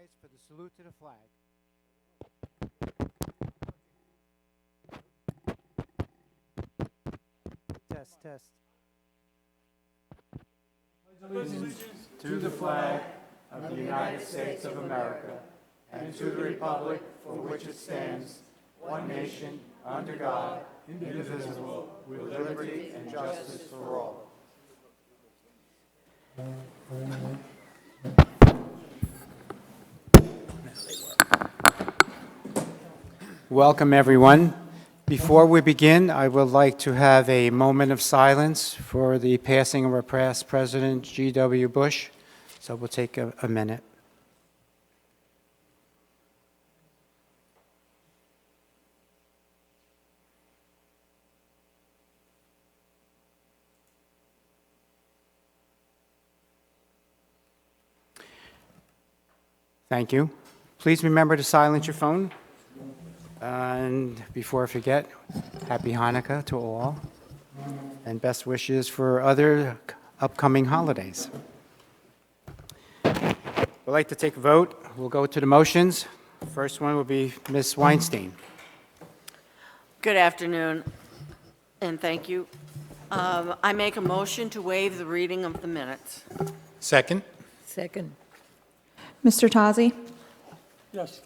rise for the salute to the flag. Test, test. Allegiance to the flag of the United States of America and to the republic for which it stands, one nation, under God, indivisible, with liberty and justice for all. Welcome, everyone. Before we begin, I would like to have a moment of silence for the passing of our past President, G.W. Bush. So we'll take a minute. Thank you. Please remember to silence your phone. And before I forget, Happy Hanukkah to all, and best wishes for other upcoming holidays. We'd like to take a vote. We'll go to the motions. First one will be Ms. Weinstein. Good afternoon, and thank you. I make a motion to waive the reading of the minutes. Second? Second. Mr. Tazi? Yes.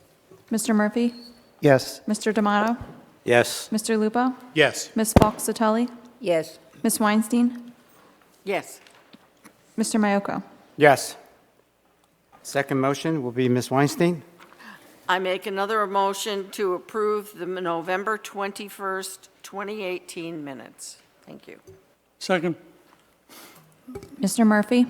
Mr. Murphy? Yes. Mr. D'Amato? Yes. Mr. Lupo? Yes. Ms. Fox-Satelli? Yes. Ms. Weinstein? Yes, Mr. Mayoko? Yes. Second motion will be Ms. Weinstein. I make another motion to approve the November 21st, 2018 minutes. Thank you. Second? Mr. Murphy?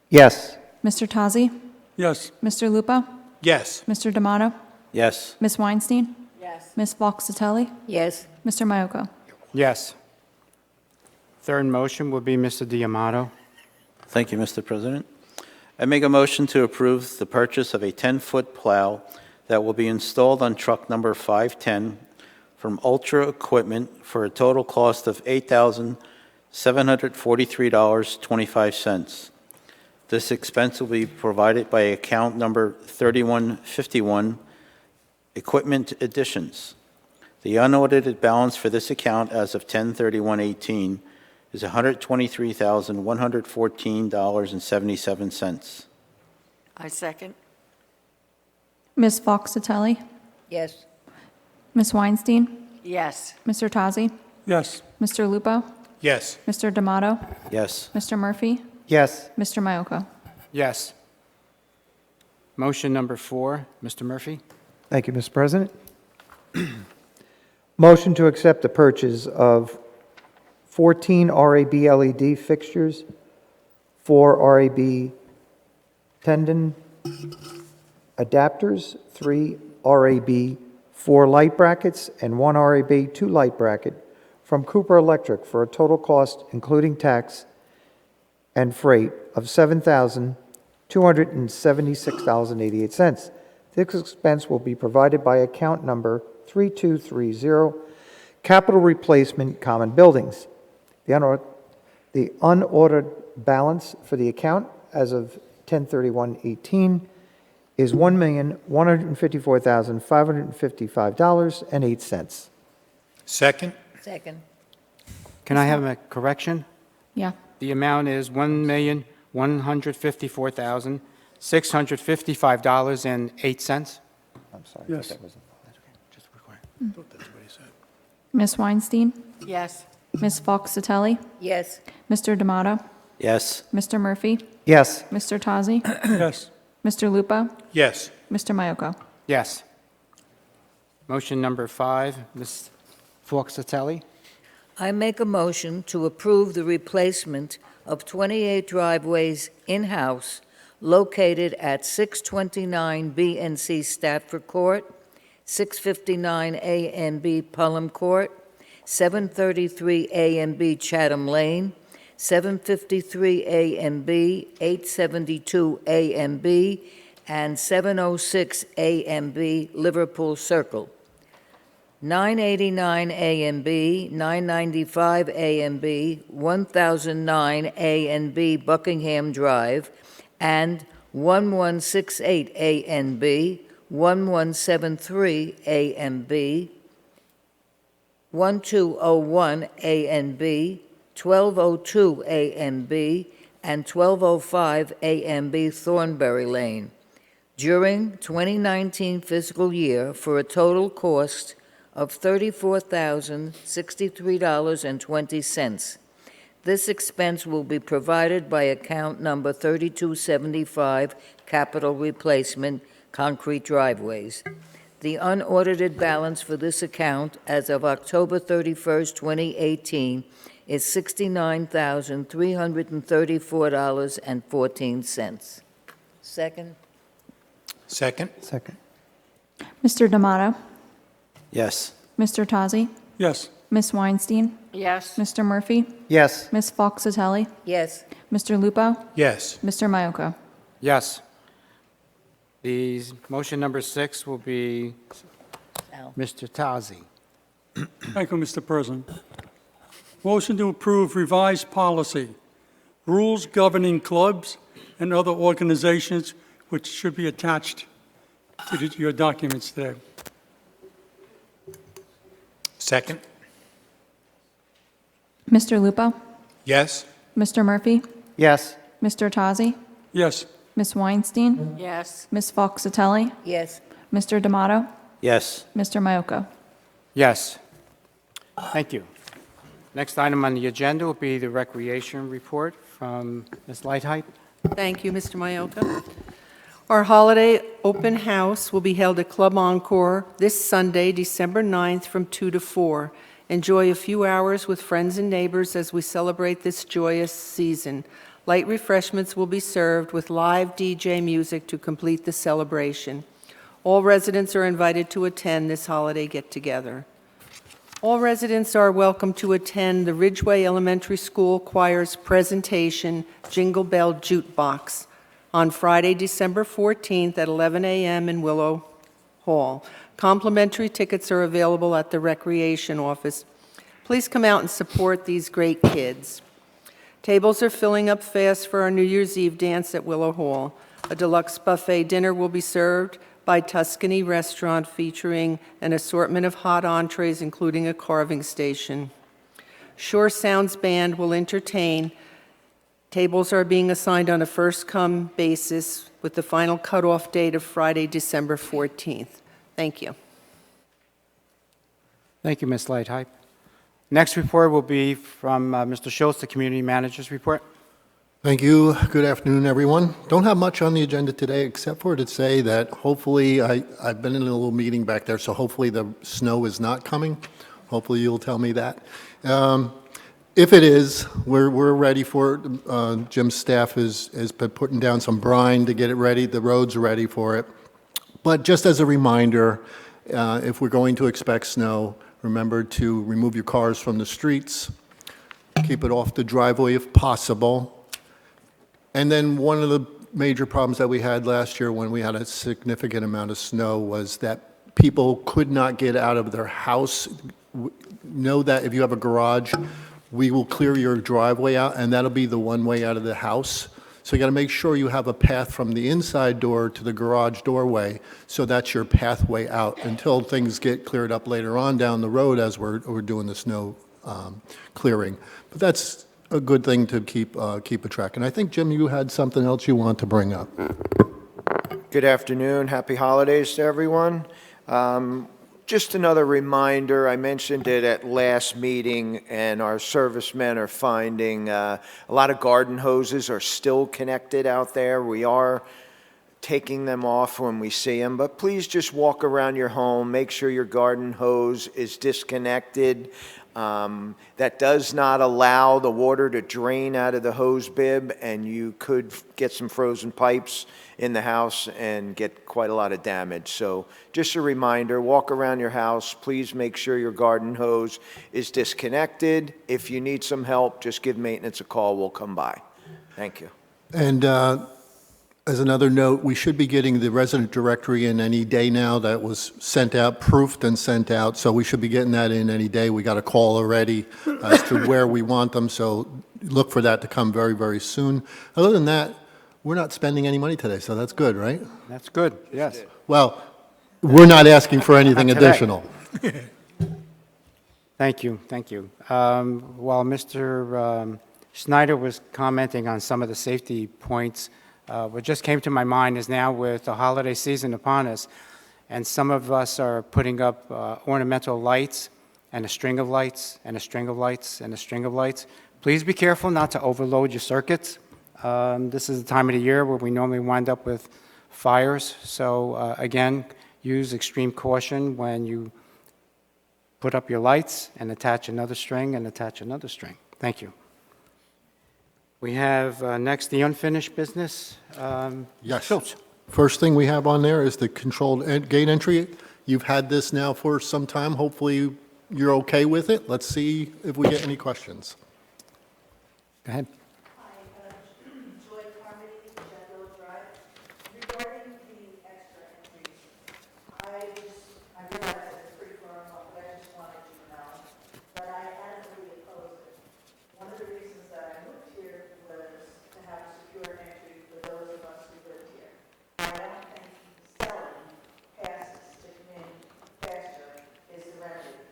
Yes. Mr. Tazi? Yes. Mr. Lupo? Yes. Mr. D'Amato? Yes. Ms. Weinstein? Yes. Ms. Fox-Satelli? Yes. Mr. Mayoko? Yes. Third motion will be Mr. D'Amato. Thank you, Mr. President. I make a motion to approve the purchase of a 10-foot plow that will be installed on truck number 510 from Ultra Equipment for a total cost of $8,743.25. This expense will be provided by account number 3151, Equipment Additions. The unaudited balance for this account as of 10/31/18 is $123,114.77. I second. Ms. Fox-Satelli? Yes. Ms. Weinstein? Yes, Mr. Tazi? Yes. Mr. Lupo? Yes. Mr. D'Amato? Yes. Mr. Murphy? Yes. Mr. Mayoko? Yes. Motion number 4, Mr. Murphy. Thank you, Mr. President. Motion to accept the purchase of 14 RAB LED fixtures, 4 RAB tendon adapters, 3 RAB 4 light brackets, and 1 RAB 2 light bracket from Cooper Electric for a total cost, including tax and freight, of $7,276.88. This expense will be provided by account number 3230, Capital Replacement Common Buildings. The unordered balance for the account as of 10/31/18 is $1,154,555.08. Second? Second. Can I have a correction? Yeah. The amount is $1,154,655.08. I'm sorry. Yes. that wasn't- Just required. That's what he said. Ms. Weinstein? yes, Ms. Fox-Satelli? Yes. Mr. D'Amato? Yes. Mr. Murphy? Yes. Mr. Tazi? Yes. Mr. Lupo? Yes. Mr. Mayoko? Yes. Motion number 5, Ms. Fox-Satelli. I make a motion to approve the replacement of 28 driveways in-house located at 629 B&C Stafford Court, 659 A and B Pelham Court, 733 A and B Chatham Lane, 753 A and B, 872 A and B, and 706 A and B Liverpool Circle. 989 A and B, 995 A and B, 1009 A and B Buckingham Drive, and 1168 A and B, 1173 A and B, 1201 A and B, 1202 A and B, and 1205 A and B Thornberry Lane during 2019 fiscal year for a total cost of $34,063.20. This expense will be provided by account number 3275, Capital Replacement, Concrete Driveways. The unaudited balance for this account as of October 31st, 2018 is $69,334.14. Second? Second? Second. Mr. D'Amato? Yes. Mr. Tazi? Yes. Ms. Weinstein? Yes. Mr. Murphy? Yes. Ms. Foxatelli? Yes. Mr. Lupo? Yes. Mr. Myoko? Yes. The motion number 6 will be Al. Mr. Tazi. Thank you, Mr. President. Motion to approve revised policy, rules governing clubs and other organizations, which should be attached to your documents today. Second? Mr. Lupo? Yes. Mr. Murphy? Yes. Mr. Tazi? Yes. Ms. Weinstein? Yes. Ms. Foxatelli? Yes. Mr. D'Amato? Yes. Mr. Myoko? Yes. Thank you. Next item on the agenda will be the recreation report from Ms. Lighthite. Thank you, Mr. Myoko. Our holiday open house will be held at Club Encore this Sunday, December 9th, from 2 to 4. Enjoy a few hours with friends and neighbors as we celebrate this joyous season. Light refreshments will be served with live DJ music to complete the celebration. All residents are invited to attend this holiday get-together. All residents are welcome to attend the Ridgeway Elementary School Choir's presentation, Jingle Bell Jukebox, on Friday, December 14th at 11 a.m. in Willow Hall. Complimentary tickets are available at the Recreation Office. Please come out and support these great kids. Tables are filling up fast for our New Year's Eve dance at Willow Hall. A deluxe buffet dinner will be served by Tuscany Restaurant, featuring an assortment of hot entrees, including a carving station. Shore Sounds Band will entertain. Tables are being assigned on a first-come basis with the final cutoff date of Friday, December 14th. Thank you. Thank you, Ms. Lighthite. Next report will be from Mr. Schultz, the Community Manager's Report. Thank you. Good afternoon, everyone. Don't have much on the agenda today except for to say that hopefully, I've been in a little meeting back there, so hopefully the snow is not coming. Hopefully you'll tell me that. If it is, we're ready for it. Jim's staff has been putting down some brine to get it ready. The roads are ready for it. But just as a reminder, if we're going to expect snow, remember to remove your cars from the streets, keep it off the driveway if possible. And then one of the major problems that we had last year when we had a significant amount of snow was that people could not get out of their house. Know that if you have a garage, we will clear your driveway out, and that'll be the one way out of the house. So you got to make sure you have a path from the inside door to the garage doorway, so that's your pathway out until things get cleared up later on down the road as we're doing the snow clearing. But that's a good thing to keep a track. And I think, Jim, you had something else you want to bring up. Good afternoon. Happy holidays to everyone. Just another reminder, I mentioned it at last meeting, and our servicemen are finding a lot of garden hoses are still connected out there. We are taking them off when we see them, but please just walk around your home, make sure your garden hose is disconnected. That does not allow the water to drain out of the hose bib, and you could get some frozen pipes in the house and get quite a lot of damage. So just a reminder, walk around your house. Please make sure your garden hose is disconnected. If you need some help, just give maintenance a call. We'll come by. Thank you. And as another note, we should be getting the resident directory in any day now. That was sent out, proofed and sent out, so we should be getting that in any day. We got a call already as to where we want them, so look for that to come very, very soon. Other than that, We're not spending any money today, so that's good, right? That's good, yes. Well, we're not asking for anything Not today. additional. Thank you, thank you. While Mr. Schneider was commenting on some of the safety points, what just came to my mind is now with the holiday season upon us, and some of us are putting up ornamental lights, and a string of lights, and a string of lights, and a string of lights. Please be careful not to overload your circuits. This is the time of the year where we normally wind up with fires, so again, use extreme caution when you put up your lights and attach another string and attach another string. Thank you. We have next the unfinished business. Yes. Schultz. First thing we have on there is the controlled gate entry. You've had this now for some time. Hopefully, you're okay with it. Let's see if we get any questions. Go ahead. Joy Carmody, Sheffield Drive. Regarding the extra entries, I realize that it's pretty far along, but I just wanted you to know that I adamantly oppose it. One of the reasons that I moved here was to have a secure entry for those of us who live here. I don't think selling passes to come in faster is the remedy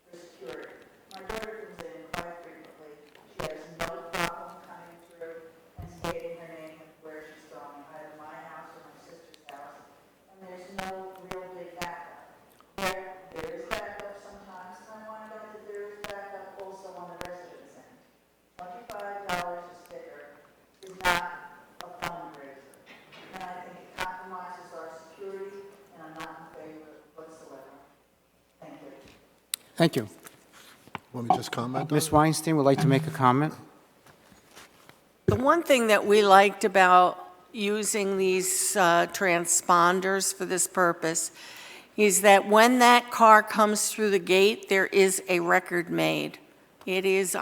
for security. My daughter comes in quite frequently. She has no problem coming through and stating her name and where she's going, either my house or my sister's house, and there's no real big backup. There is backup sometimes, and I find out that there is backup also on the residence end. $25 a sticker is not a fundraiser, and I think it compromises our security, and I'm not in favor whatsoever. Thank you. Thank you. Want me to just comment on Ms. it? Weinstein would like to make a comment. The one thing that we liked about using these transponders for this purpose is that when that car comes through the gate, there is a record made. It is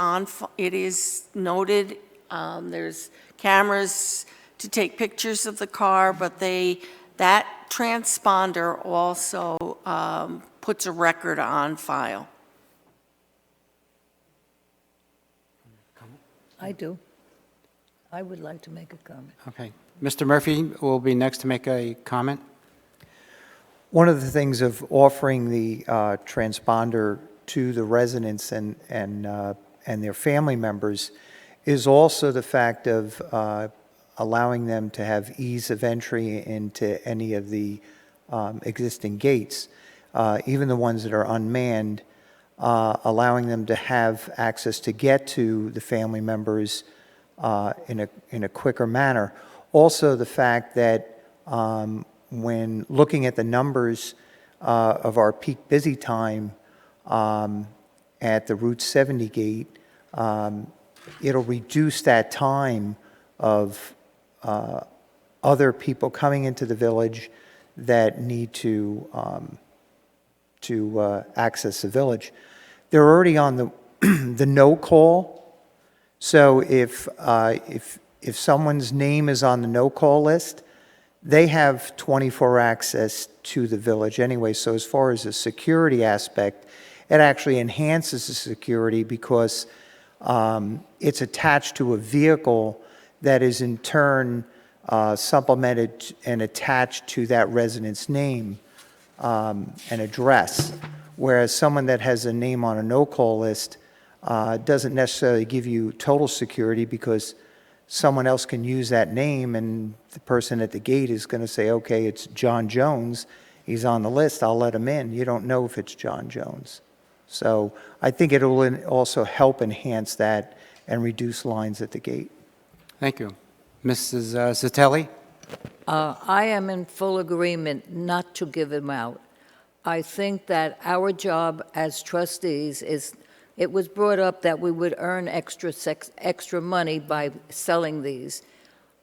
noted, there's cameras to take pictures of the car, but that transponder also puts a record on file. I do. I would like to make a comment. Okay. Mr. Murphy will be next to make a comment. One of the things of offering the transponder to the residents and their family members is also the fact of allowing them to have ease of entry into any of the existing gates, even the ones that are unmanned, allowing them to have access to get to the family members in a quicker manner. Also, the fact that when looking at the numbers of our peak busy time at the Route 70 gate, it'll reduce that time of other people coming into the village that need to access the village. They're already on the no call. So if someone's name is on the no call list, they have 24 access to the village anyway. So as far as the security aspect, it actually enhances the security because it's attached to a vehicle that is in turn supplemented and attached to that resident's name and address. Whereas someone that has a name on a no-call list doesn't necessarily give you total security because someone else can use that name and the person at the gate is going to say, okay, it's John Jones. He's on the list. I'll let him in. You don't know if it's John Jones. So I think it will also help enhance that and reduce lines at the gate. Thank you. Mrs. Zatelli? I am in full agreement not to give them out. I think that our job as trustees is, it was brought up that we would earn extra money by selling these.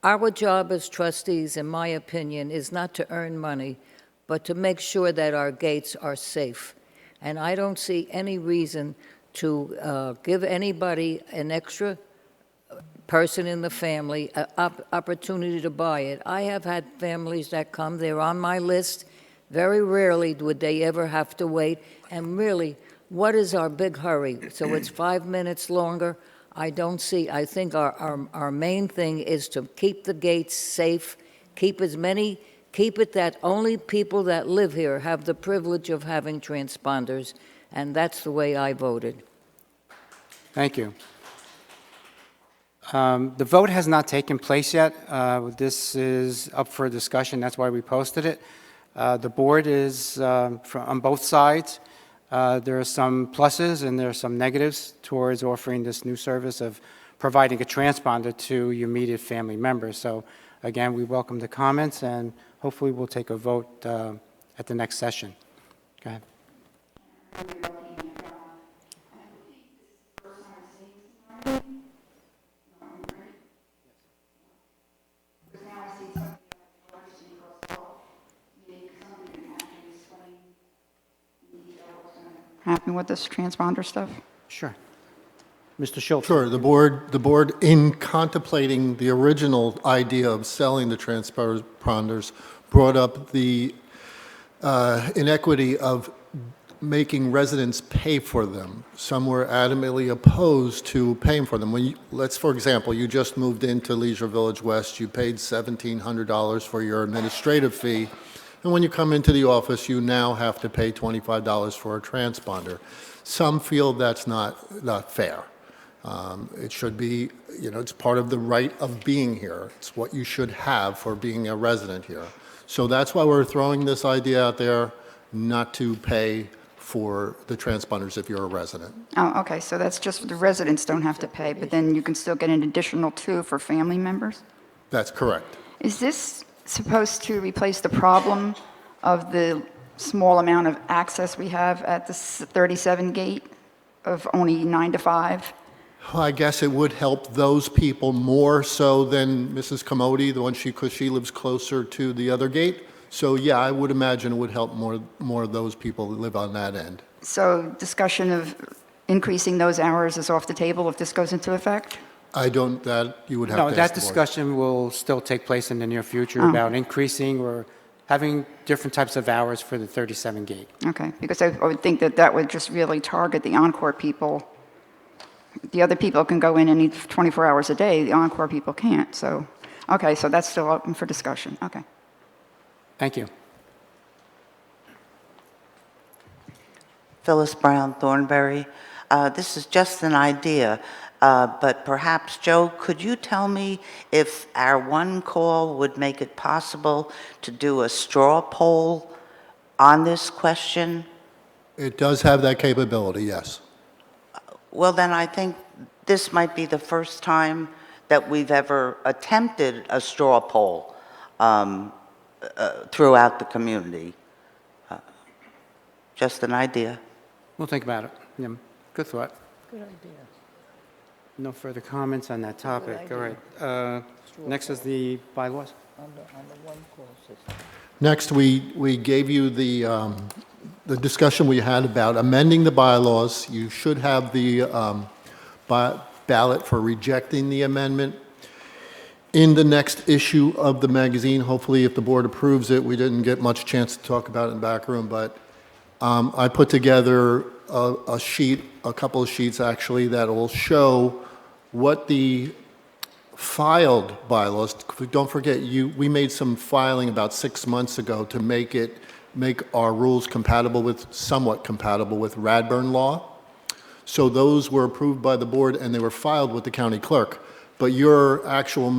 Our job as trustees, in my opinion, is not to earn money, but to make sure that our gates are safe. And I don't see any reason to give anybody an extra person in the family an opportunity to buy it. I have had families that come, they're on my list. Very rarely would they ever have to wait. And really, what is our big hurry? So it's 5 minutes longer. I don't see, I think our main thing is to keep the gates safe, keep it that only people that live here have the privilege of having transponders, and that's the way I voted. Thank you. The vote has not taken place yet. This is up for discussion. That's why we posted it. The board is on both sides. There are some pluses and there are some negatives towards offering this new service of providing a transponder to your immediate family members. So again, we welcome the comments, and hopefully we'll take a vote at the next session. Go ahead. Happen with this transponder stuff? Sure. Mr. Schultz. Sure, the board, in contemplating the original idea of selling the transponders, brought up the inequity of making residents pay for them. Some were adamantly opposed to paying for them. Let's, for example, you just moved into Leisure Village West, you paid $1,700 for your administrative fee, and when you come into the office, you now have to pay $25 for a transponder. Some feel that's not fair. It should be, it's part of the right of being here. It's what you should have for being a resident here. So that's why we're throwing this idea out there, not to pay for the transponders if you're a resident. Oh, okay, so that's just the residents don't have to pay, but then you can still get an additional 2 for family members? That's correct. Is this supposed to replace the problem of the small amount of access we have at the 37 gate of only 9 to 5? Well, I guess it would help those people more so than Mrs. Commodi, because she lives closer to the other gate. So yeah, I would imagine it would help more of those people who live on that end. So discussion of increasing those hours is off the table if this goes into effect? You would have No, to that ask the board. discussion will still take place in the near future about increasing or having different types of hours for the 37 gate. Okay, because I would think that would just really target the Encore people. The other people can go in and eat 24 hours a day, the Encore people can't, so, okay, so that's still open for discussion, okay. Thank you. Phyllis Brown Thornberry. This is just an idea, but perhaps, Joe, could you tell me if our one call would make it possible to do a straw poll on this question? It does have that capability, yes. Well, then I think this might be the first time that we've ever attempted a straw poll throughout the community. Just an idea. We'll think about it. Yeah, good thought. Good idea. No further comments on that topic. All right. Next is the bylaws. On the one-call system. Next, we gave you the discussion we had about amending the bylaws. You should have the ballot for rejecting the amendment. In the next issue of the magazine, hopefully if the board approves it, we didn't get much chance to talk about it in the back room, but I put together a sheet, a couple of sheets actually, that will show what the filed bylaws, don't forget, we made some filing about 6 months ago to make our rules somewhat compatible with Radburn law. So those were approved by the board and they were filed with the county clerk. But your actual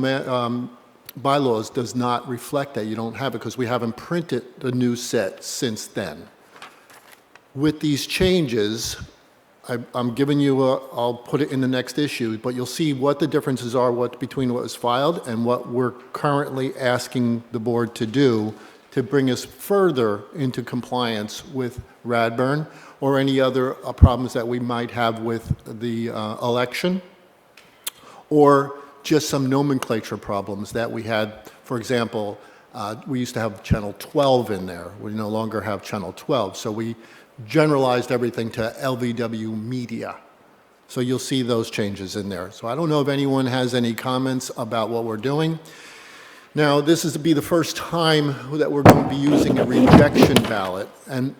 bylaws does not reflect that. You don't have it because we haven't printed the new set since then. With these changes, I'm giving you I'll put it in the next issue, but you'll see what the differences are between what was filed and what we're currently asking the board to do to bring us further into compliance with Radburn or any other problems that we might have with the election, or just some nomenclature problems that we had. For example, we used to have channel 12 in there. We no longer have channel 12. So we generalized everything to LVW Media. So you'll see those changes in there. So I don't know if anyone has any comments about what we're doing. Now, this is to be the first time that we're going to be using a rejection ballot. And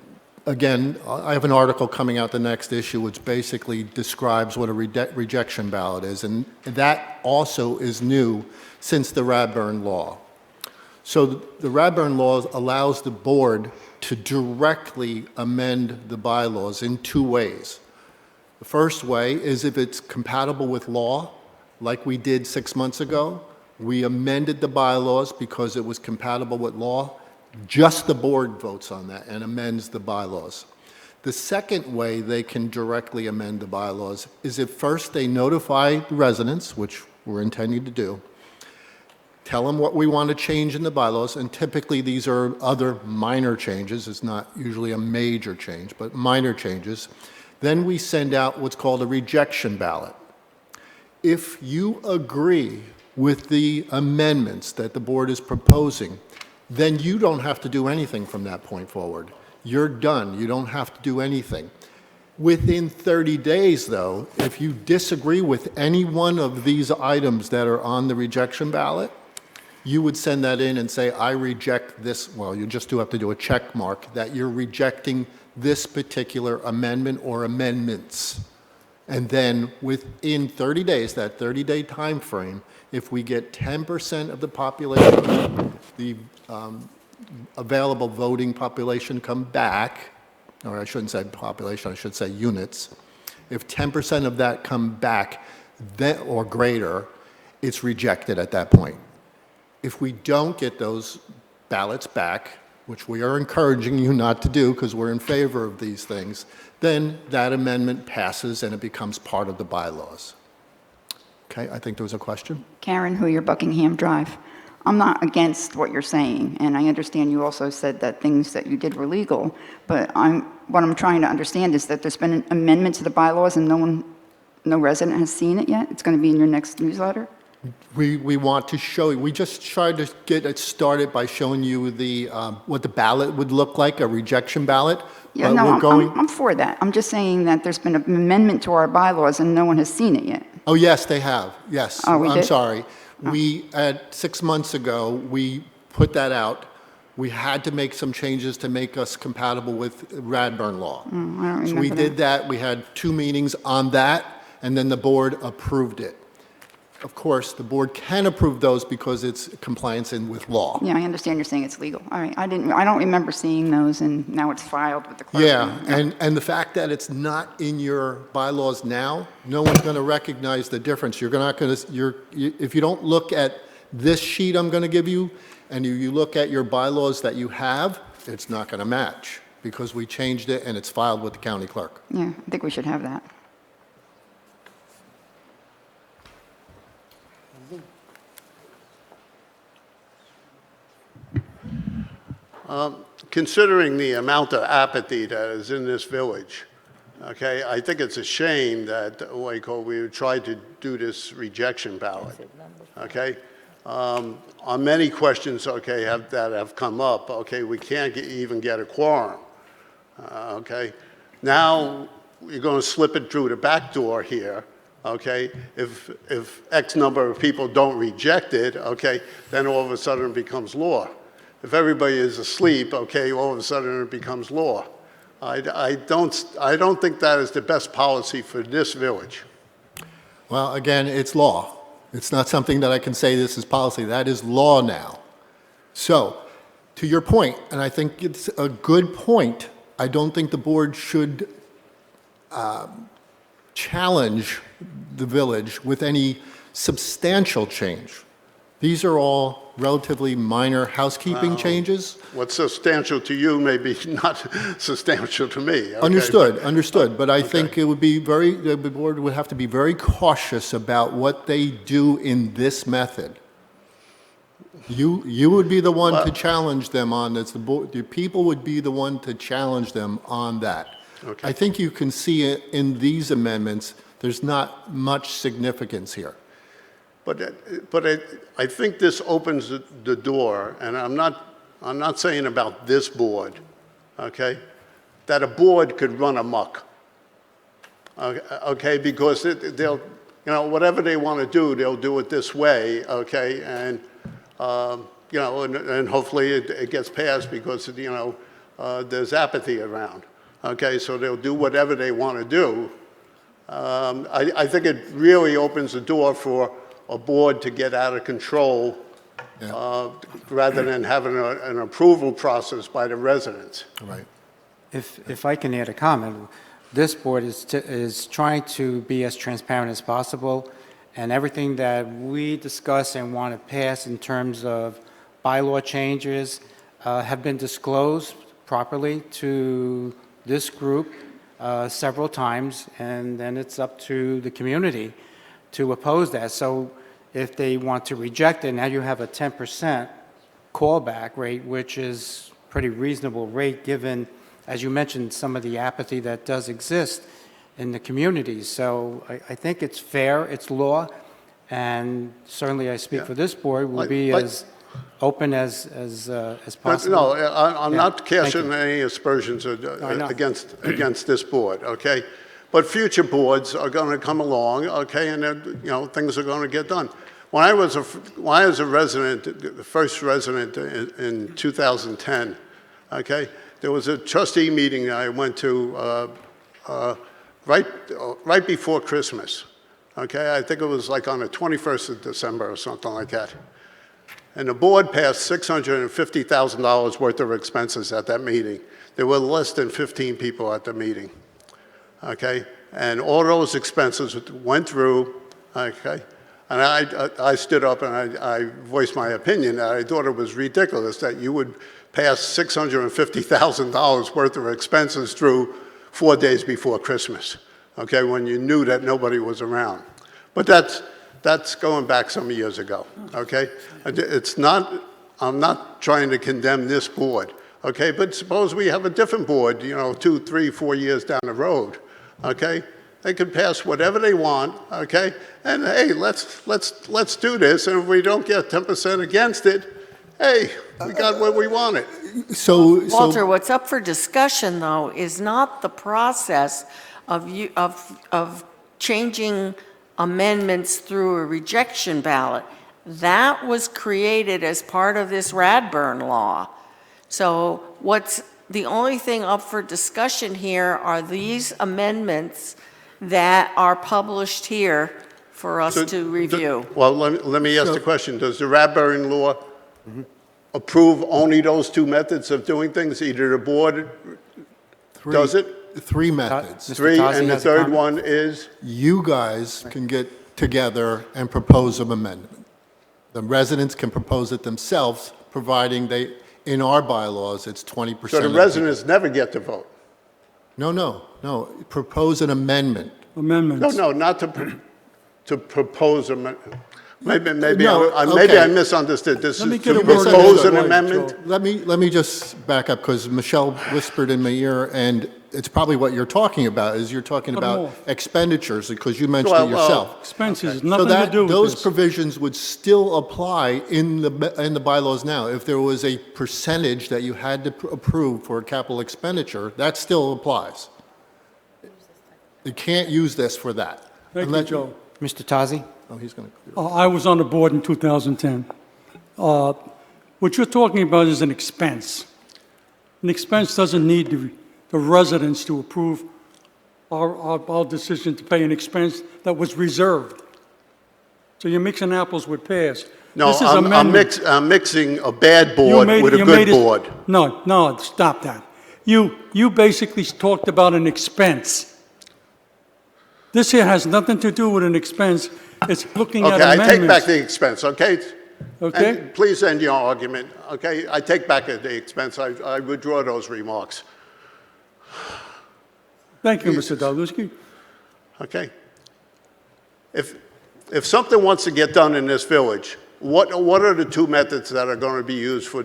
again, I have an article coming out the next issue which basically describes what a rejection ballot is, and that also is new since the Radburn Law. So the Radburn Law allows the board to directly amend the bylaws in two ways. The first way is if it's compatible with law, like we did 6 months ago. We amended the bylaws because it was compatible with law. Just the board votes on that and amends the bylaws. The second way they can directly amend the bylaws is if first they notify the residents, which we're intending to do, tell them what we want to change in the bylaws, and typically these are other minor changes. It's not usually a major change, but minor changes. Then we send out what's called a rejection ballot. If you agree with the amendments that the board is proposing, then you don't have to do anything from that point forward. You're done. You don't have to do anything. Within 30 days, though, if you disagree with any one of these items that are on the rejection ballot, you would send that in and say, I reject this. Well, you just do have to do a check mark that you're rejecting this particular amendment or amendments. And then within 30 days, that 30-day time frame, if we get 10% of the population, the available voting population come back, or I shouldn't say population, I should say units. If 10% of that come back or greater, it's rejected at that point. If we don't get those ballots back, which we are encouraging you not to do because we're in favor of these things, then that amendment passes and it becomes part of the bylaws. Okay, I think there was a question. Karen Hooyer, Buckingham Drive. I'm not against what you're saying, and I understand you also said that things that you did were legal, but what I'm trying to understand is that there's been an amendment to the bylaws and no resident has seen it yet? It's going to be in your next newsletter? We want to show you, we just tried to get it started by showing you the what the ballot would look like, a rejection ballot. Yeah, but no, we're going. I'm for that. I'm just saying that there's been an amendment to our bylaws and no one has seen it yet. Oh, yes, they have, yes. Oh, we I'm did? sorry. Oh. We, 6 months ago, we put that out. We had to make some changes to make us compatible with Radburn Law. I don't remember So we did that. We had 2 meetings on that, and then the board approved it. Of course, the board can approve those because it's compliance with law. Yeah, I understand you're saying it's legal. All right, I don't remember seeing those, and now it's filed with the clerk. Yeah, and the fact that it's not in your bylaws now, no one's going to recognize the difference. If you don't look at this sheet I'm going to give you, and you look at your bylaws that you have, it's not going to match because we changed it and it's filed with the county clerk. Yeah, I think we should have that. Considering the amount of apathy that is in this village, okay, I think it's a shame that we tried to do this rejection ballot, okay? On many questions, okay, that have come up, okay, we can't even get a quorum, okay? Now, you're going to slip it through the back door here, okay? If X number of people don't reject it, okay, then all of a sudden it becomes law. If everybody is asleep, okay, all of a sudden it becomes law. I don't think that is the best policy for this village. Well, again, it's law. It's not something that I can say this is policy. That is law now. So, to your point, and I think it's a good point, I don't think the board should challenge the village with any substantial change. These are all relatively minor housekeeping changes. What's substantial to you may be not substantial to me. Okay? Understood. But I think it would be the board would have to be very cautious about what they do in this method. You would be the one to challenge them on this. The people would be the one to challenge them on that. Okay. I think you can see it in these amendments. There's not much significance here. But I think this opens the door, and I'm not saying about this board, okay, that a board could run amok, okay, because they'll, whatever they want to do, they'll do it this way, okay, and and hopefully it gets passed because there's apathy around. okay, so they'll do whatever they want to do. I think it really opens the door for a board to get out of control rather than having an approval process by the residents. Right. If I can add a comment, this board is trying to be as transparent as possible, and everything that we discuss and want to pass in terms of bylaw changes have been disclosed properly to this group several times, and then it's up to the community to oppose that. So if they want to reject it, now you have a 10% callback rate, which is pretty reasonable rate given, as you mentioned, some of the apathy that does exist in the community. So I think it's fair, it's law, and certainly I speak for this board, will be as open as possible. No, I'm Yeah, not thank casting you. any aspersions I know. against this board, okay? But future boards are going to come along, okay, and then, things are going to get done. When I was a resident, the first resident in 2010, okay, there was a trustee meeting I went to right before Christmas, okay? I think it was like on the 21st of December or something like that. And the board passed $650,000 worth of expenses at that meeting. There were less than 15 people at the meeting, okay? And all those expenses went through, okay? And I stood up and I voiced my opinion that I thought it was ridiculous that you would pass $650,000 worth of expenses through 4 days before Christmas, okay, when you knew that nobody was around. But that's going back some years ago, okay? I'm not trying to condemn this board, okay? But suppose we have a different board, 2, 3, 4 years down the road, okay? They could pass whatever they want, okay? And hey, let's do this, and if we don't get 10% against it, hey, we got what we wanted. Walter, what's up for discussion, though, is not the process of changing amendments through a rejection ballot. That was created as part of this Radburn law. So what's the only thing up for discussion here are these amendments that are published here for us to review. Well, let me ask the question. Does the Radburn law approve only those two methods of doing things? Either the board does it? Three methods. Three, and the third one is? You guys can get together and propose an amendment. The residents can propose it themselves, providing in our bylaws, it's 20%. So the residents never get to vote? No. Propose an amendment. Amendments. No, not to propose maybe No, I misunderstood. This Let me is get to a word propose in an right, amendment? Joe. Let me just back up, because Michelle whispered in my ear, and it's probably what you're talking about, is you're talking Cut 'em about off. expenditures, because you mentioned Well, it yourself. Expenses, So nothing to do with those this. provisions would still apply in the bylaws now. If there was a percentage that you had to approve for a capital expenditure, that still applies. You can't use this for that. Thank you, Joe. Mr. Tazi? Oh, he's going to. I was on the board in 2010. What you're talking about is an expense. An expense doesn't need the residents to approve our decision to pay an expense that was reserved. So you're mixing apples with pears. No, This is I'm amendment. mixing a bad board with a good board. No, stop that. You basically talked about an expense. This here has nothing to do with an expense. It's looking at Okay, I amendments. take back the expense, okay? Okay? And please end your argument, okay? I take back the expense. I withdraw those remarks, Thank you, Mr. Daluski. okay? If something wants to get done in this village, what are the two methods that are going to be used for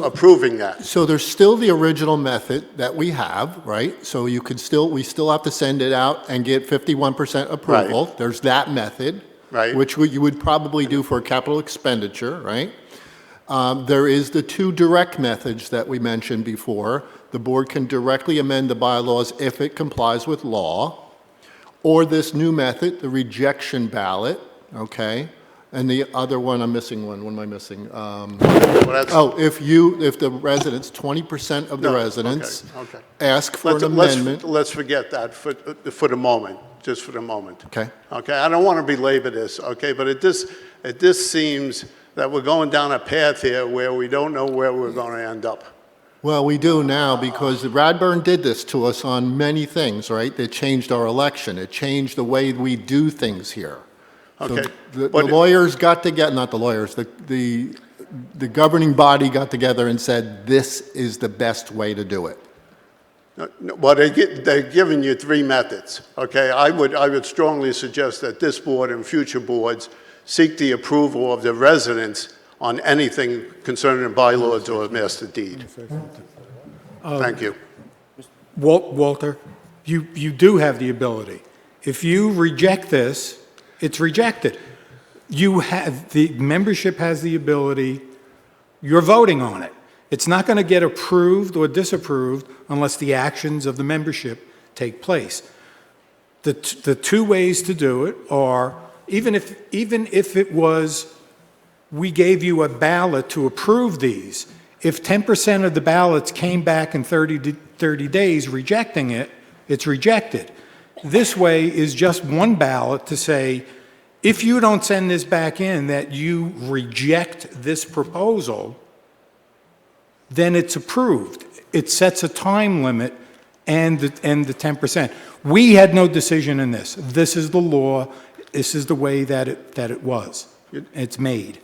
approving that? So there's still the original method that we have, right? So we still have to send it out and get 51% approval. Right. There's that method. Right. Which you would probably do for a capital expenditure, right? There is the two direct methods that we mentioned before. The board can directly amend the bylaws if it complies with law. Or this new method, the rejection ballot, okay? And the other one, I'm missing one. What am I missing? that's- If the residents, 20% of the No, residents okay. ask for an Let's- amendment. Let's forget that for the moment, just for the moment. Okay. Okay, I don't want to belabor this, okay, but it just seems that we're going down a path here where we don't know where we're going to end up. Well, we do now because Radburn did this to us on many things, right? It changed our election. It changed the way we do things here. So Okay, The but- lawyers got together, not the lawyers, the governing body got together and said, this is the best way to do it. No, well, they're giving you three methods, okay? I would strongly suggest that this board and future boards seek the approval of the residents on anything concerning bylaws or master deed. Thank you. Walter, you do have the ability. If you reject this, it's rejected. The membership has the ability, you're voting on it. It's not going to get approved or disapproved unless the actions of the membership take place. The two ways to do it are, even if it was, we gave you a ballot to approve these, if 10% of the ballots came back in 30 days rejecting it, it's rejected. This way is just one ballot to say, if you don't send this back in, that you reject this proposal, then it's approved. It sets a time limit and the 10%. We had no decision in this. This is the law. This is the way that it was. It's made.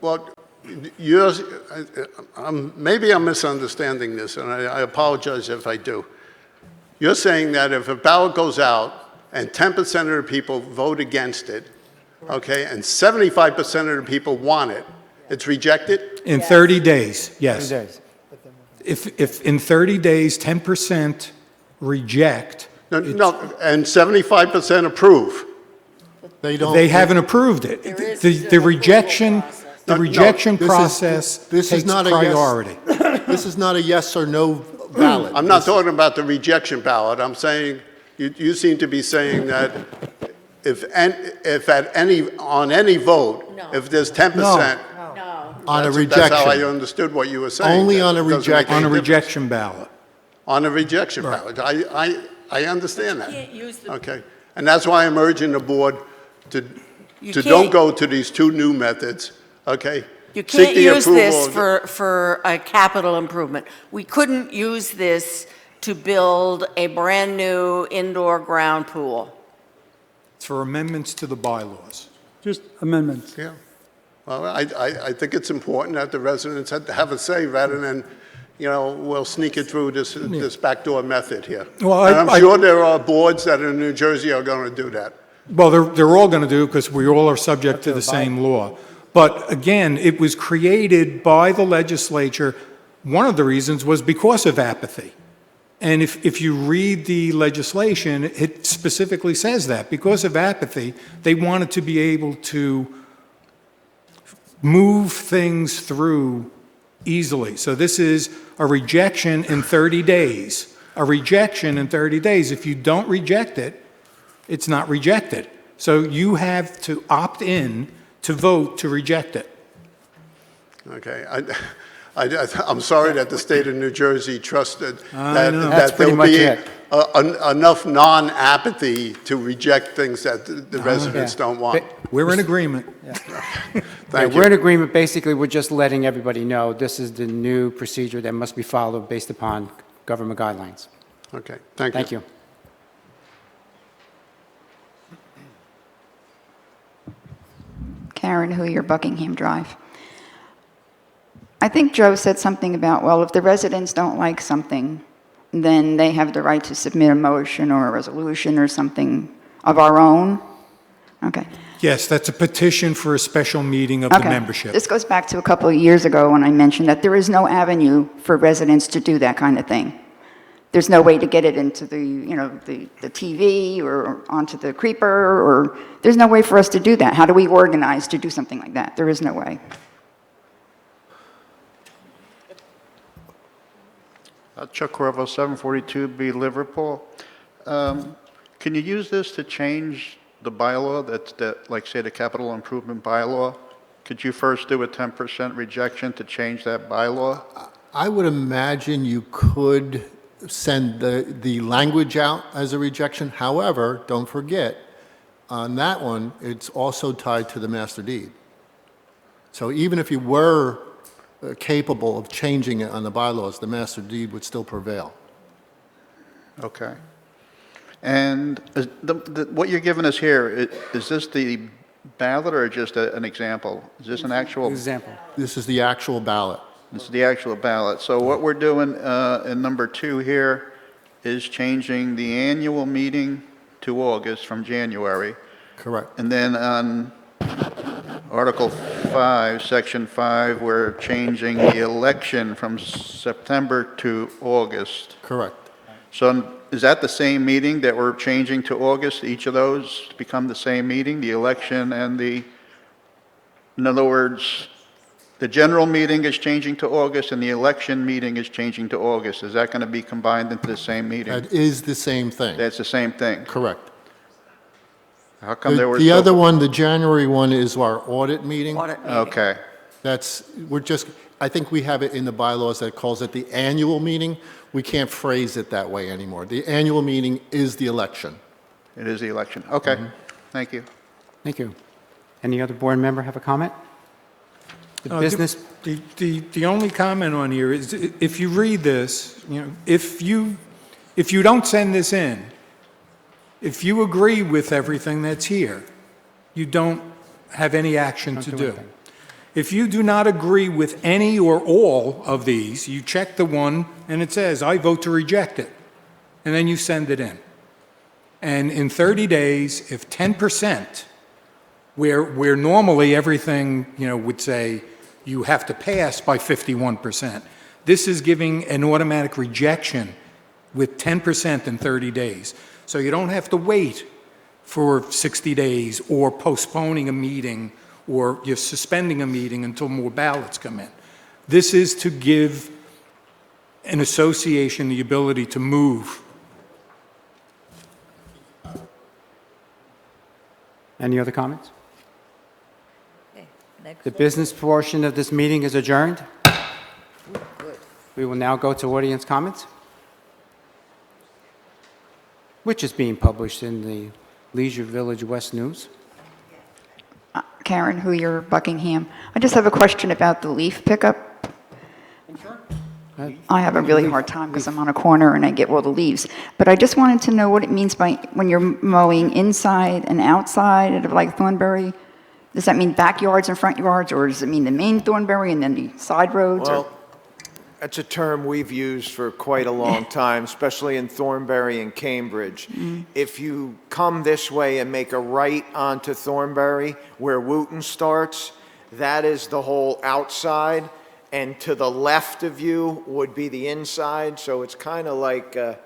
Well, maybe I'm misunderstanding this, and I apologize if I do. You're saying that if a ballot goes out and 10% of the people vote against it, okay, and 75% of the people want it, it's rejected? In 30 days, yes. 30 days. If in 30 days, 10% reject, No, and 75% approve. they haven't approved it. The rejection process This is takes not a priority. This is not a yes or no ballot. I'm not talking about the rejection ballot. I'm saying, you seem to be saying that on any vote, if there's 10%. On a That's how I rejection. understood what you were saying. Only that on a it doesn't make rejection. any On a difference. rejection ballot. On a rejection ballot. I understand that. can't use the- Okay. And that's why I'm urging the board to can't- don't go to these two new methods, okay? You Seek can't the use approval this of the- for a capital improvement. We couldn't use this to build a brand-new indoor ground pool. It's for amendments to the bylaws. Just amendments. Yeah. Well, I think it's important that the residents have a say rather than, we'll sneak it through this backdoor method here. Well, And I'm sure there are boards that in New Jersey are going to do that. Well, they're all going to do because we all are subject to the same law. But again, it was created by the legislature. One of the reasons was because of apathy. And if you read the legislation, it specifically says that. Because of apathy, they wanted to be able to move things through easily. So this is a rejection in 30 days. A rejection in 30 days. If you don't reject it, it's not rejected. So you have to opt in to vote to reject it. Okay. I'm sorry that the state of New Jersey trusted I know. That's that pretty there'll much be it. enough non-apathy to reject things that the residents Yeah. don't want. We're in agreement. Thank We're in you. agreement. Basically, we're just letting everybody know this is the new procedure that must be followed based upon government guidelines. Okay, thank you. Thank you. Karen Hooyer, Buckingham Drive. I think Joe said something about, well, if the residents don't like something, then they have the right to submit a motion or a resolution or something of our own. Okay. Yes, that's a petition for a special meeting of the Okay. membership. This goes back to a couple of years ago when I mentioned that there is no avenue for residents to do that kind of thing. There's no way to get it into the TV or onto the creeper, or there's no way for us to do that. How do we organize to do something like that? There is no way. Chuck Corvo, 742B Liverpool. Can you use this to change the bylaw, that, like, say, the capital improvement bylaw? Could you first do a 10% rejection to change that bylaw? I would imagine you could send the language out as a rejection. However, don't forget, on that one, it's also tied to the master deed. So even if you were capable of changing it on the bylaws, the master deed would still prevail. Okay. And what you're giving us here, is this the ballot or just an example? Is this an actual? Example. This is the actual ballot. This is the actual ballot. So what we're doing in number 2 here is changing the annual meeting to August from January. Correct. And then on Article 5, Section 5, we're changing the election from September to August. Correct. So is that the same meeting that we're changing to August? Each of those become the same meeting, the election and in other words, the general meeting is changing to August and the election meeting is changing to August. Is that going to be combined into the same meeting? That is the same thing. That's the same thing. Correct. How come there were The so- other one, the January one, is our audit meeting. Audit meeting. Okay. I think we have it in the bylaws that calls it the annual meeting. We can't phrase it that way anymore. The annual meeting is the election. It is the election. Okay. Thank you. Thank you. Any other board member have a comment? The business, The only comment on here is, if you read this, if you don't send this in, if you agree with everything that's here, you don't have any action to do. If you do not agree with any or all of these, you check the one and it says, I vote to reject it. And then you send it in. And in 30 days, if 10%, where normally everything, would say you have to pass by 51%, this is giving an automatic rejection with 10% in 30 days. So you don't have to wait for 60 days or postponing a meeting or you're suspending a meeting until more ballots come in. This is to give an association the ability to move. any other comments? Okay, next The one. business portion of this meeting is adjourned. Good. We will now go to audience comments, which is being published in the Leisure Village West News. Karen Hooyer, Buckingham. I just have a question about the leaf pickup. I have a really hard time because I'm on a corner and I get all the leaves. But I just wanted to know what it means by when you're mowing inside and outside of like Thornbury. Does that mean backyards and front yards, or does it mean the main Thornbury and then the side roads? Well, that's a term we've used for quite a long time, especially in Thornbury and Cambridge. If you come this way and make a right onto Thornbury, where Wooton starts, that is the whole outside, and to the left of you would be the inside, so it's kind of like a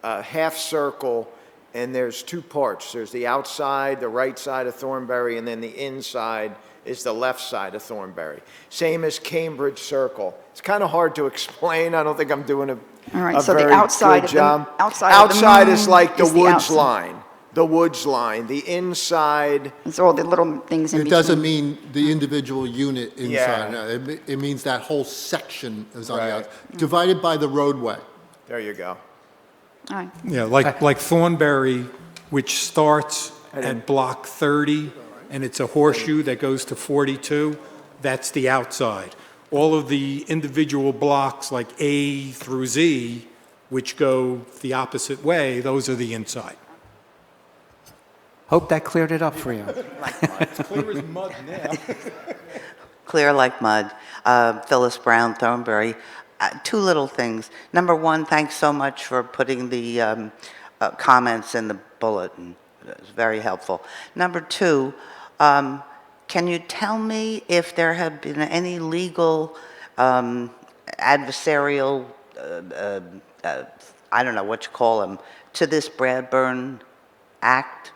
half circle, and there's two parts. There's the outside, the right side of Thornbury, and then the inside is the left side of Thornbury. Same as Cambridge Circle. It's kind of hard to explain. I don't think I'm doing All right, a so the very outside good of the- job. outside of the Outside moon is like the is the woods outside. line. The woods line. The inside, It's all the little things in It between. doesn't mean the individual unit inside. Yeah. No, it means that whole section is on the Right. outside, divided by the roadway. there you go. All right. Yeah, like Thornbury, which starts at block 30, and it's a horseshoe that goes to 42, that's the outside. All of the individual blocks, like A through Z, which go the opposite way, those are the inside. Hope that cleared it up for you. Clear as mud now. Clear like mud. Phyllis Brown, Thornbury. Two little things. Number one, thanks so much for putting the comments in the bulletin. It was very helpful. Number two, can you tell me if there have been any legal adversarial, I don't know what you call them, to this Bradburn Act?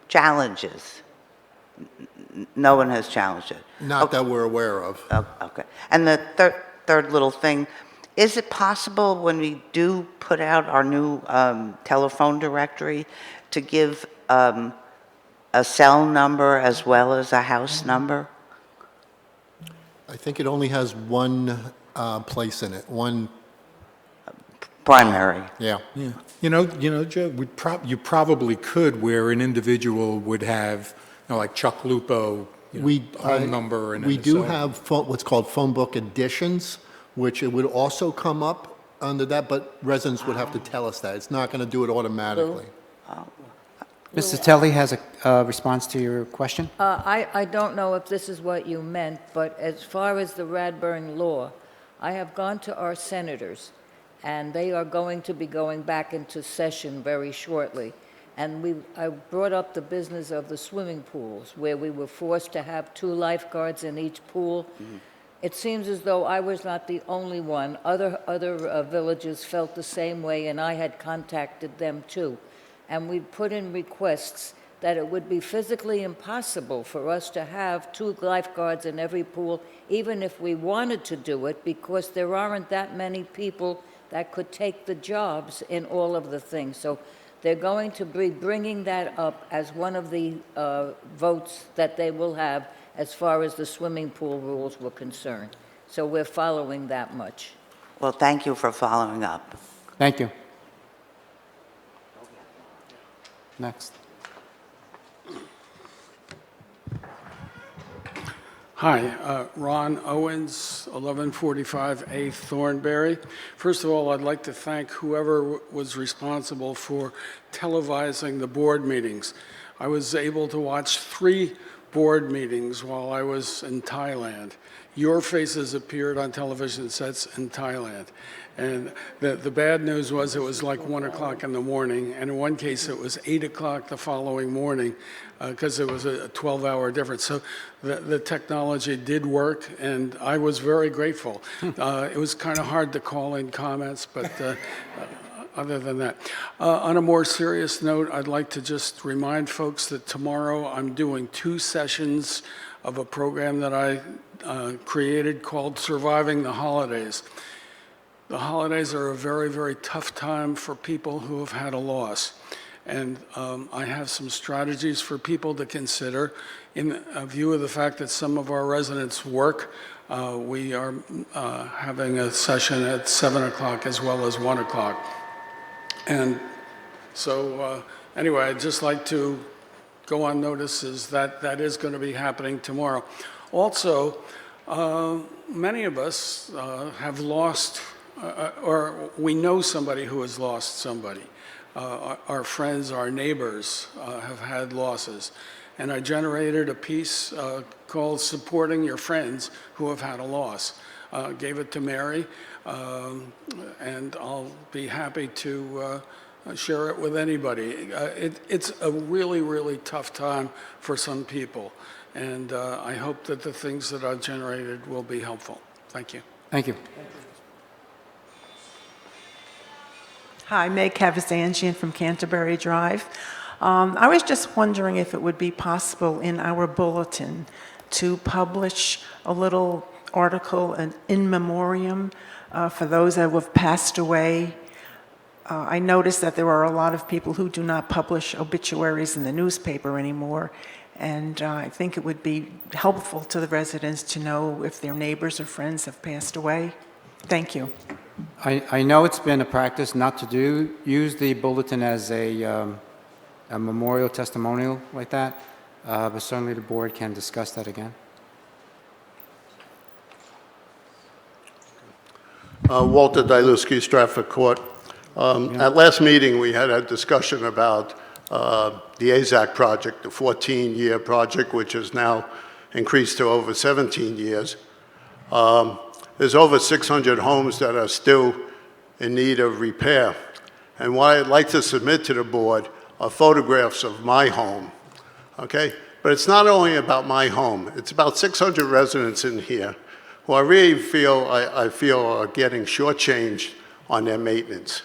Challenges? No one has challenged it. Not that we're aware of. Oh, okay. And the third little thing, is it possible when we do put out our new telephone directory to give a cell number as well as a house number? I think it only has one place in it, one, Primary. yeah. Yeah. You know, Joe, you probably could where an individual would have, like Chuck Lupo, home number and We then do so- have what's called phone book additions, which it would also come up under that, but residents would have to tell us that. It's not going to do it automatically. Mr. Telly has a response to your question. I don't know if this is what you meant, but as far as the Radburn law, I have gone to our senators, and they are going to be going back into session very shortly. And I brought up the business of the swimming pools, where we were forced to have 2 lifeguards in each pool. It seems as though I was not the only one. Other villages felt the same way, and I had contacted them too. And we put in requests that it would be physically impossible for us to have 2 lifeguards in every pool, even if we wanted to do it, because there aren't that many people that could take the jobs in all of the things. So they're going to be bringing that up as one of the votes that they will have as far as the swimming pool rules were concerned. So we're following that much. Well, thank you for following up. Thank you. Next. Hi, Ron Owens, 1145A Thornberry. First of all, I'd like to thank whoever was responsible for televising the board meetings. I was able to watch 3 board meetings while I was in Thailand. Your faces appeared on television sets in Thailand. And the bad news was it was like 1 o'clock in the morning, and in one case it was 8 o'clock the following morning because it was a 12-hour difference. So the technology did work, and I was very grateful. It was kind of hard to call in comments, but other than that. On a more serious note, I'd like to just remind folks that tomorrow I'm doing 2 sessions of a program that I created called Surviving the Holidays. The holidays are a very, very tough time for people who have had a loss. And I have some strategies for people to consider. In view of the fact that some of our residents work, we are having a session at 7 o'clock as well as 1 o'clock. And so anyway, I'd just like to go on notice that is going to be happening tomorrow. Also, many of us have lost or we know somebody who has lost somebody. Our friends, our neighbors have had losses. And I generated a piece called Supporting Your Friends Who Have Had a Loss. Gave it to Mary, and I'll be happy to share it with anybody. It's a really, really tough time for some people. And I hope that the things that I've generated will be helpful. Thank you. Thank you. Hi, Meg Kavazanjian from Canterbury Drive. I was just wondering if it would be possible in our bulletin to publish a little article, an in memoriam, for those that have passed away. I noticed that there are a lot of people who do not publish obituaries in the newspaper anymore, and I think it would be helpful to the residents to know if their neighbors or friends have passed away. Thank you. I know it's been a practice not to use the bulletin as a memorial testimonial like that, but certainly the board can discuss that again. Walter Dyluski, Stratford Court. At last meeting, we had a discussion about the AZAC project, the 14-year project, which is now increased to over 17 years. There's over 600 homes that are still in need of repair. And what I'd like to submit to the board are photographs of my home, okay? But it's not only about my home. It's about 600 residents in here who I really feel, I feel are getting shortchanged on their maintenance,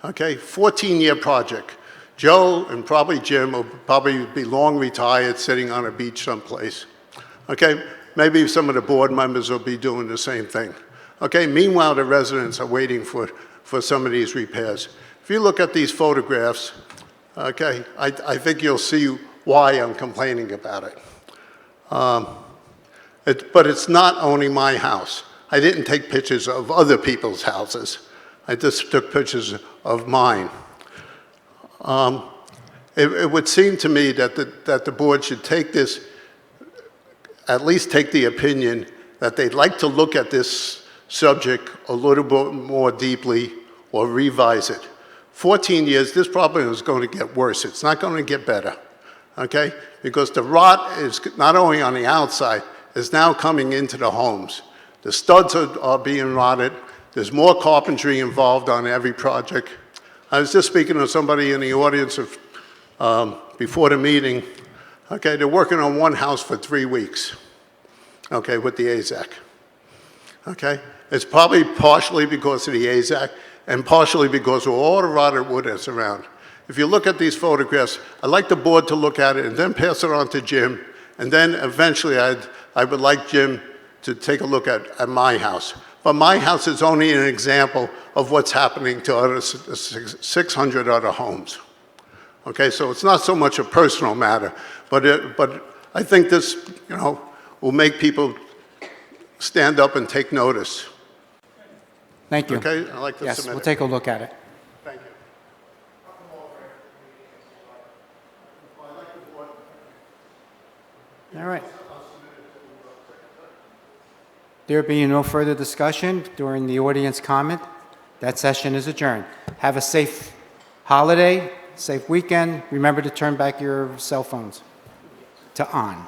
okay? 14-year project. Joe and probably Jim will probably be long retired sitting on a beach someplace, okay? Maybe some of the board members will be doing the same thing. Okay, meanwhile, the residents are waiting for some of these repairs. If you look at these photographs, okay, I think you'll see why I'm complaining about it. But it's not only my house. I didn't take pictures of other people's houses. I just took pictures of mine. It would seem to me that the board should take this, at least take the opinion that they'd like to look at this subject a little bit more deeply or revise it. 14 years, this problem is going to get worse. It's not going to get better, okay? Because the rot is not only on the outside, it's now coming into the homes. The studs are being rotted. There's more carpentry involved on every project. I was just speaking to somebody in the audience before the meeting. Okay, they're working on one house for 3 weeks, okay, with the AZAC. Okay? It's probably partially because of the AZAC and partially because of all the rotted wood that's around. If you look at these photographs, I'd like the board to look at it and then pass it on to Jim, and then eventually I would like Jim to take a look at my house. But my house is only an example of what's happening to other 600 other homes. Okay, so it's not so much a personal matter, but I think this, will make people stand up and take notice. Thank you. Okay, I'd like to Yes, submit we'll it. take a look at it. Thank you. All right. There being no further discussion during the audience comment, that session is adjourned. Have a safe holiday, safe weekend. Remember to turn back your cell phones to on.